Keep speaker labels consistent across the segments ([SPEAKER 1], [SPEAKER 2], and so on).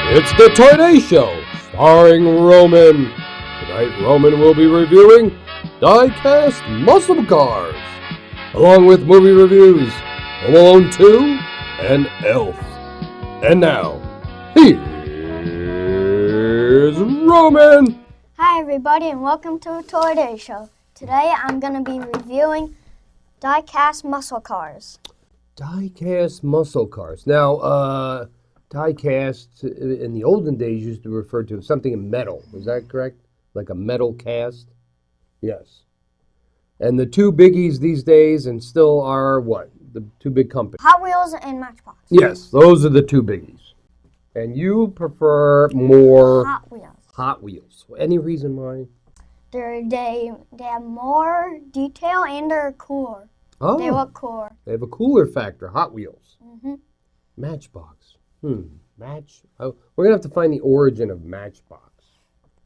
[SPEAKER 1] It's the Toy Show, starring Roman. Tonight, Roman will be reviewing die-cast muscle cars, along with movie reviews, Home Alone 2 and Elf. And now, here's Roman.
[SPEAKER 2] Hi everybody and welcome to the Toy Show. Today I'm going to be reviewing die-cast muscle cars.
[SPEAKER 1] Die-cast muscle cars. Now, die-cast in the olden days used to refer to something in metal. Is that correct? Like a metal cast? Yes. And the two biggies these days and still are what? The two big companies?
[SPEAKER 2] Hot Wheels and Matchbox.
[SPEAKER 1] Yes, those are the two biggies. And you prefer more
[SPEAKER 2] Hot Wheels.
[SPEAKER 1] Hot Wheels. Any reason why?
[SPEAKER 2] They have more detail and they're cooler.
[SPEAKER 1] Oh,
[SPEAKER 2] They look cooler.
[SPEAKER 1] they have a cooler factor. Hot Wheels.
[SPEAKER 2] Mm-hmm.
[SPEAKER 1] Matchbox. We're gonna have to find the origin of Matchbox.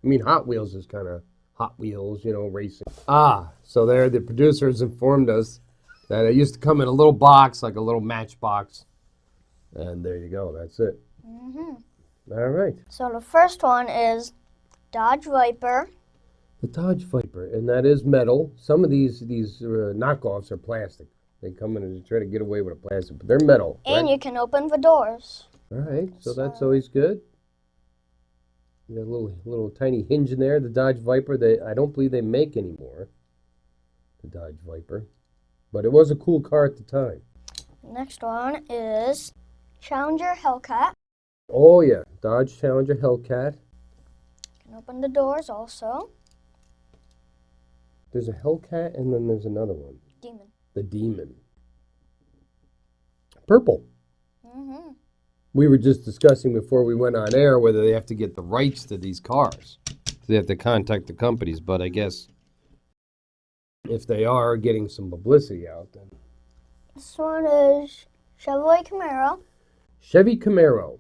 [SPEAKER 1] I mean, Hot Wheels is kind of Hot Wheels, racing. So there, the producers informed us that it used to come in a little box, like a little Matchbox, and there you go. That's it.
[SPEAKER 2] Mm-hmm.
[SPEAKER 1] All right.
[SPEAKER 2] So the first one is Dodge Viper.
[SPEAKER 1] The Dodge Viper, and that is metal. Some of these knockoffs are plastic. They come in and try to get away with a plastic, but they're metal.
[SPEAKER 2] And
[SPEAKER 1] right?
[SPEAKER 2] you can open the doors.
[SPEAKER 1] All right, so that's always good. You got a little tiny hinge in there. The Dodge Viper, I don't believe they make anymore. The Dodge Viper, but it was a cool car at the time.
[SPEAKER 2] Next one is Challenger Hellcat.
[SPEAKER 1] Oh yeah, Dodge Challenger Hellcat.
[SPEAKER 2] You can open the doors also.
[SPEAKER 1] There's a Hellcat, and then there's another one.
[SPEAKER 2] Demon.
[SPEAKER 1] The Demon. Purple.
[SPEAKER 2] Mm-hmm.
[SPEAKER 1] We were just discussing before we went on air whether they have to get the rights to these cars. So they have to contact the companies, but I guess if they are getting some publicity out, then.
[SPEAKER 2] This one is Chevrolet Camaro.
[SPEAKER 1] Chevy Camaro.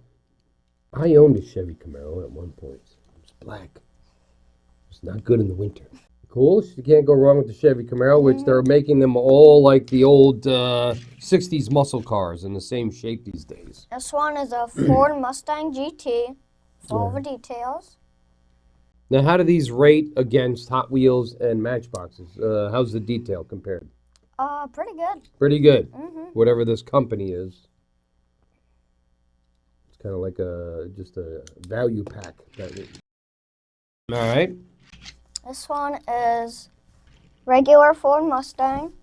[SPEAKER 1] I owned a Chevy Camaro at one point. It was black. It was not good in the winter. Cool. You can't go wrong with the Chevy Camaro, which they're making them all like the old 60s muscle cars in the same shape these days.
[SPEAKER 2] This one is a Ford Mustang GT. Full of details.
[SPEAKER 1] Now, how do these rate against Hot Wheels and Matchboxes? How's the detail compared?
[SPEAKER 2] Pretty good.
[SPEAKER 1] Pretty good.
[SPEAKER 2] Mm-hmm.
[SPEAKER 1] Whatever this company is. It's kind of like just a value pack. All right.
[SPEAKER 2] This one is regular Ford Mustang.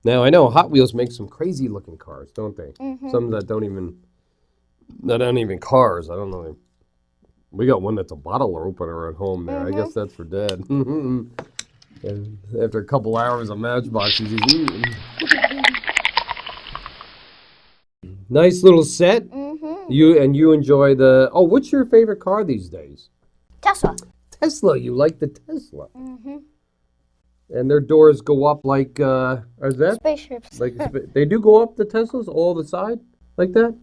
[SPEAKER 1] Now, I know Hot Wheels make some crazy looking cars, don't they?
[SPEAKER 2] Mm-hmm.
[SPEAKER 1] Some that aren't even cars. I don't know. We got one that's a bottle opener at home there. I guess that's for Dad. And after a couple hours of Matchboxes, he's eating. Nice little set.
[SPEAKER 2] Mm-hmm.
[SPEAKER 1] You enjoy the... Oh, what's your favorite car these days?
[SPEAKER 2] Tesla.
[SPEAKER 1] Tesla. You like the Tesla.
[SPEAKER 2] Mm-hmm.
[SPEAKER 1] And their doors go up like... is that?
[SPEAKER 2] Spaceships.
[SPEAKER 1] Like they do go up, the Teslas, all the side? Like that?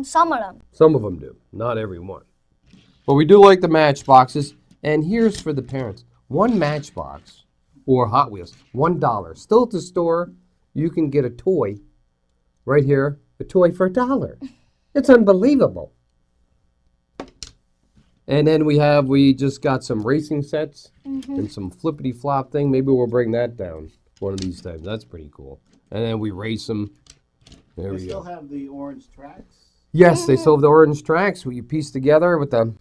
[SPEAKER 2] Some of them.
[SPEAKER 1] Some of them do. Not every one. But we do like the Matchboxes. And here's for the parents. One Matchbox or Hot Wheels, $1. Still at the store, you can get a toy right here. A toy for $1. It's unbelievable. And then we just got some racing sets and some flippity flop thing. Maybe we'll bring that down one of these times. That's pretty cool. And then we race them. There we go.
[SPEAKER 3] They still have the orange tracks?
[SPEAKER 1] Yes, they still have the orange tracks where you piece together with the...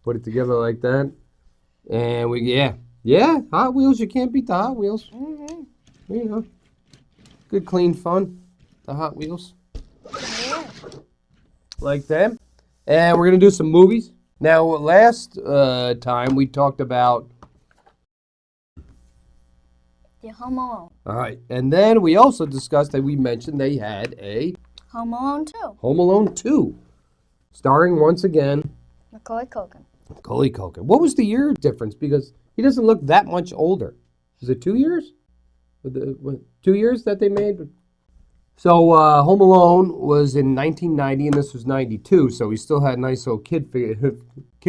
[SPEAKER 1] Put it together like that. And Hot Wheels. You can't beat the Hot Wheels.
[SPEAKER 2] Mm-hmm.
[SPEAKER 1] Good, clean fun. The Hot Wheels.
[SPEAKER 2] Yeah.
[SPEAKER 1] Like that. And we're going to do some movies. Now, last time we talked about...
[SPEAKER 2] The Home Alone.
[SPEAKER 1] All right. And then we also discussed that we mentioned they had a...
[SPEAKER 2] Home Alone 2.
[SPEAKER 1] Home Alone 2. Starring, once again...
[SPEAKER 2] Macaulay Culkin.
[SPEAKER 1] Macaulay Culkin. What was the year difference? Because he doesn't look that much older. Is it 2 years? 2 years that they made? So Home Alone was in 1990, and this was 92, so he still had nice little kid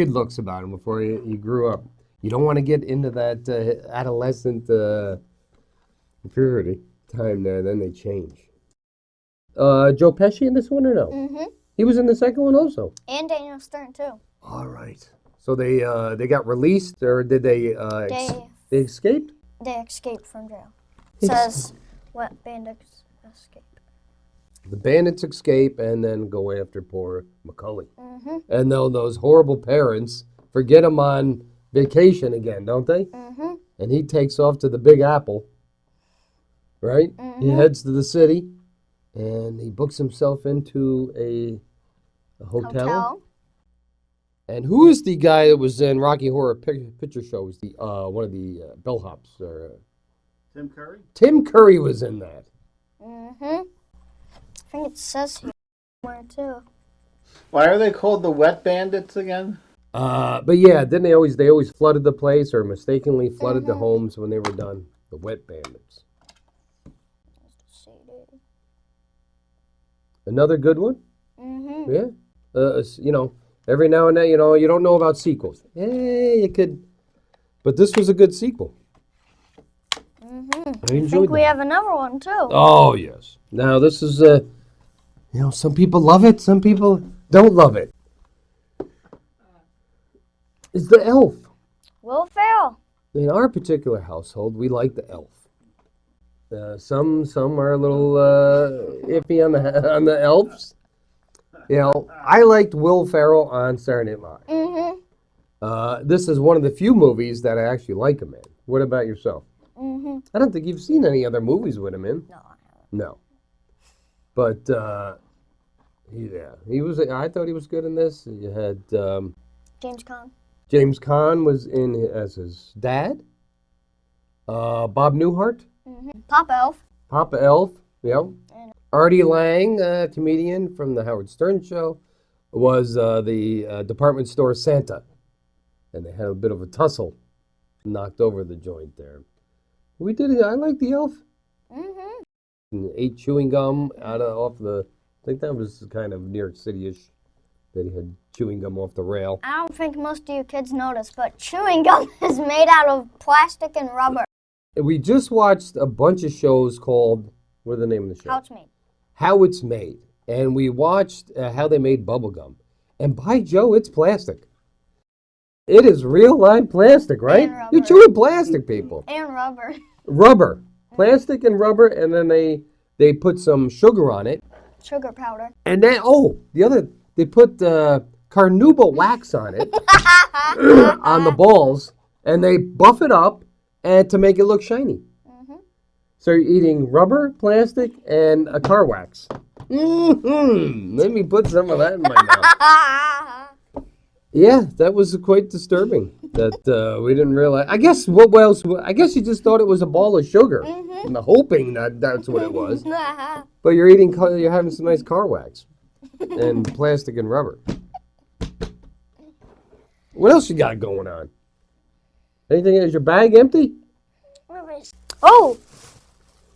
[SPEAKER 1] looks about him before he grew up. You don't want to get into that adolescent purity time there, then they change. Joe Pesci in this one or no?
[SPEAKER 2] Mm-hmm.
[SPEAKER 1] He was in the second one also.
[SPEAKER 2] And Daniel Stern, too.
[SPEAKER 1] All right. So they got released, or did they? They escaped.
[SPEAKER 2] They escaped from jail.
[SPEAKER 1] Yes.
[SPEAKER 2] Says what bandits escaped.
[SPEAKER 1] The bandits escape and then go after poor Macaulay.
[SPEAKER 2] Mm-hmm.
[SPEAKER 1] And those horrible parents forget him on vacation again, don't they?
[SPEAKER 2] Mm-hmm.
[SPEAKER 1] And he takes off to the Big Apple, right?
[SPEAKER 2] Mm-hmm.
[SPEAKER 1] He heads to the city, and he books himself into a hotel. And who is the guy that was in Rocky Horror Picture Show? Was the one of the bellhops?
[SPEAKER 3] Tim Curry?
[SPEAKER 1] Tim Curry was in that.
[SPEAKER 2] Mm-hmm. I think it says here somewhere, too.
[SPEAKER 3] Why are they called the Wet Bandits again?
[SPEAKER 1] But yeah, didn't they always flooded the place or mistakenly flooded the homes when they were done? The Wet Bandits. Another good one.
[SPEAKER 2] Mm-hmm.
[SPEAKER 1] Yeah. Every now and then, you don't know about sequels. Hey, you could, but this was a good sequel.
[SPEAKER 2] Mm-hmm.
[SPEAKER 1] I enjoyed
[SPEAKER 2] I think we
[SPEAKER 1] that.
[SPEAKER 2] have another one, too.
[SPEAKER 1] Oh yes. Now this is some people love it, some people don't love it. It's the elf.
[SPEAKER 2] Will Ferrell.
[SPEAKER 1] In our particular household, we like the elf. Some are a little iffy on the elves. I liked Will Ferrell on Saturday Night Live.
[SPEAKER 2] Mm-hmm.
[SPEAKER 1] This is one of the few movies that I actually like him in. What about yourself?
[SPEAKER 2] Mm-hmm.
[SPEAKER 1] I don't think you've seen any other movies with him in.
[SPEAKER 2] No, I haven't.
[SPEAKER 1] No. But he was. I thought he was good in this. You had
[SPEAKER 2] James Caan.
[SPEAKER 1] James Caan was in as his dad. Bob Newhart,
[SPEAKER 2] Mm-hmm. Papa Elf.
[SPEAKER 1] Papa Elf. Yeah. Artie Lang, comedian from the Howard Stern Show, was the department store Santa, and they had a bit of a tussle, knocked over the joint there. We did it. I like the elf.
[SPEAKER 2] Mm-hmm.
[SPEAKER 1] And ate chewing gum off the. I think that was kind of New York City-ish. That he had chewing gum off the rail.
[SPEAKER 2] I don't think most of you kids notice, but chewing gum is made out of plastic and rubber.
[SPEAKER 1] We just watched a bunch of shows called. What are the name of the show?
[SPEAKER 2] How it's made.
[SPEAKER 1] How It's Made. And we watched how they made bubble gum. And by Joe, it's plastic. It is real live plastic, right?
[SPEAKER 2] And rubber.
[SPEAKER 1] You're chewing plastic, people.
[SPEAKER 2] And rubber.
[SPEAKER 1] Rubber. Plastic and rubber, and then they put some sugar on it.
[SPEAKER 2] Sugar powder.
[SPEAKER 1] And then, they put carnauba wax on it, on the balls, and they buff it up and to make it look shiny. So you're eating rubber, plastic, and a car wax. Let me put some of that in my mouth. Yeah, that was quite disturbing. That we didn't realize. I guess what else? I guess you just thought it was a ball of sugar, and hoping that that's what it was. But you're having some nice car wax, and plastic and rubber. What else you got going on? Anything? Is your bag empty?
[SPEAKER 2] Oh!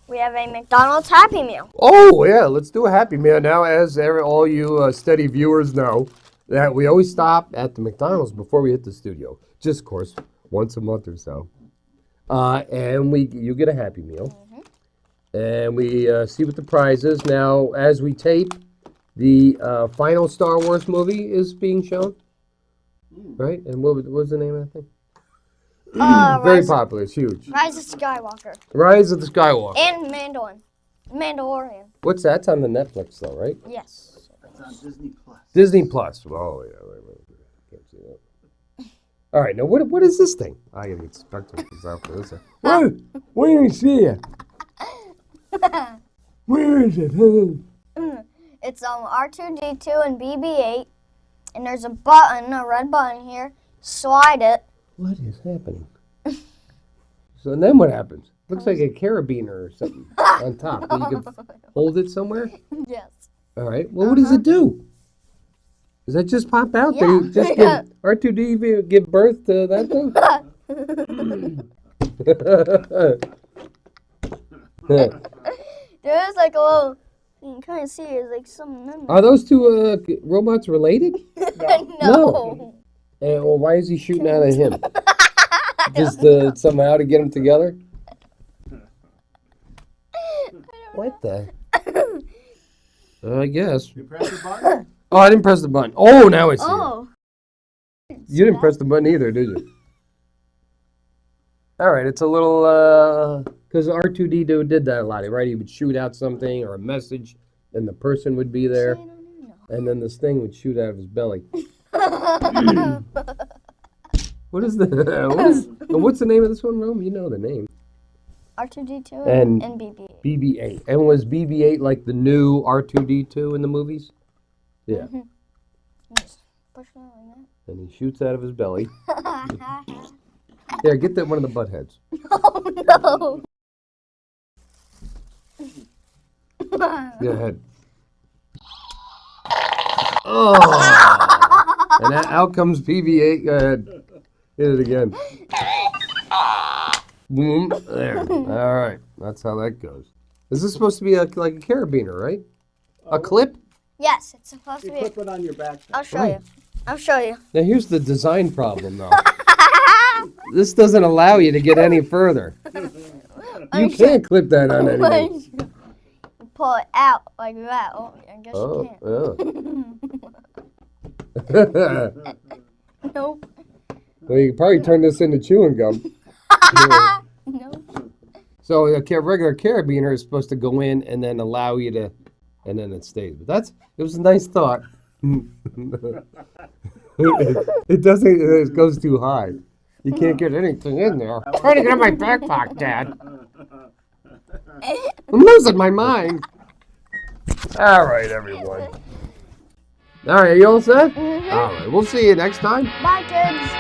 [SPEAKER 2] We have a McDonald's Happy Meal.
[SPEAKER 1] Oh, yeah, let's do a Happy Meal now. As all you steady viewers know, that we always stop at the McDonald's before we hit the studio. Just, of course, once a month or so. And you get a Happy Meal. And we see what the prize is. Now, as we tape, the final Star Wars movie is being shown. Right? And what was the name of that thing? Very popular. It's huge.
[SPEAKER 2] Rise of Skywalker.
[SPEAKER 1] Rise of the Skywalker.
[SPEAKER 2] And Mandalorian.
[SPEAKER 1] What's that? It's on the Netflix, though, right?
[SPEAKER 2] Yes.
[SPEAKER 3] That's on Disney Plus.
[SPEAKER 1] Disney Plus. Oh, yeah. Wait. Can't see that. All right. Now, what is this thing? I gotta get spectacles out for this. What? We didn't see it. Where is it?
[SPEAKER 2] It's R2D2 and BB-8. And there's a button, a red button here. Slide it.
[SPEAKER 1] What is happening? So then what happens? Looks like a carabiner or something on top. So you can hold it somewhere?
[SPEAKER 2] Yes.
[SPEAKER 1] All right. Well, what does it do? Does that just pop out?
[SPEAKER 2] Yeah.
[SPEAKER 1] Do you just give R2D give birth to that thing?
[SPEAKER 2] There is like a little, you can kind of see there's like something in there.
[SPEAKER 1] Are those two robots related?
[SPEAKER 2] No.
[SPEAKER 1] Well, why is he shooting out at him? Just somehow to get them together? What the? I guess.
[SPEAKER 3] You press the button?
[SPEAKER 1] Oh, I didn't press the button. Oh, now I see it.
[SPEAKER 2] Oh.
[SPEAKER 1] You didn't press the button either, did you? All right, it's a little, because R2D2 did that a lot, right? He would shoot out something or a message, and the person would be there, and then this thing would shoot out of his belly. What is what's the name of this one, Rome? You know the name.
[SPEAKER 2] R2D2
[SPEAKER 1] And
[SPEAKER 2] and BB-8.
[SPEAKER 1] BB-8. And was BB-8 like the new R2D2 in the movies? Yeah.
[SPEAKER 2] Just push it like
[SPEAKER 1] And he shoots out of his belly.
[SPEAKER 2] that.
[SPEAKER 1] There, get that one of the butt heads.
[SPEAKER 2] Oh no!
[SPEAKER 1] Go ahead. Oh! And out comes BB-8. Go ahead. Hit it again. Boom. There. All right. That's how that goes. Is this supposed to be like a carabiner, right? A clip?
[SPEAKER 2] Yes, it's supposed to
[SPEAKER 3] You
[SPEAKER 2] be.
[SPEAKER 3] clip it on your backpack.
[SPEAKER 2] I'll show you. I'll show you.
[SPEAKER 1] Now here's the design problem, though. This doesn't allow you to get any further. You can't clip that on anything.
[SPEAKER 2] You pull it out like that. Oh, I guess you can't.
[SPEAKER 1] Yeah.
[SPEAKER 2] Nope.
[SPEAKER 1] Well, you can probably turn this into chewing gum.
[SPEAKER 2] Nope.
[SPEAKER 1] So a regular carabiner is supposed to go in and then allow you to, and then it stays. But it was a nice thought. It doesn't. It goes too high. You can't get anything in there. I'm trying to get in my backpack, Dad. I'm losing my mind. All right, everyone. All right, are you all set?
[SPEAKER 2] Mhm.
[SPEAKER 1] All right, we'll see you next time.
[SPEAKER 2] Bye, kids.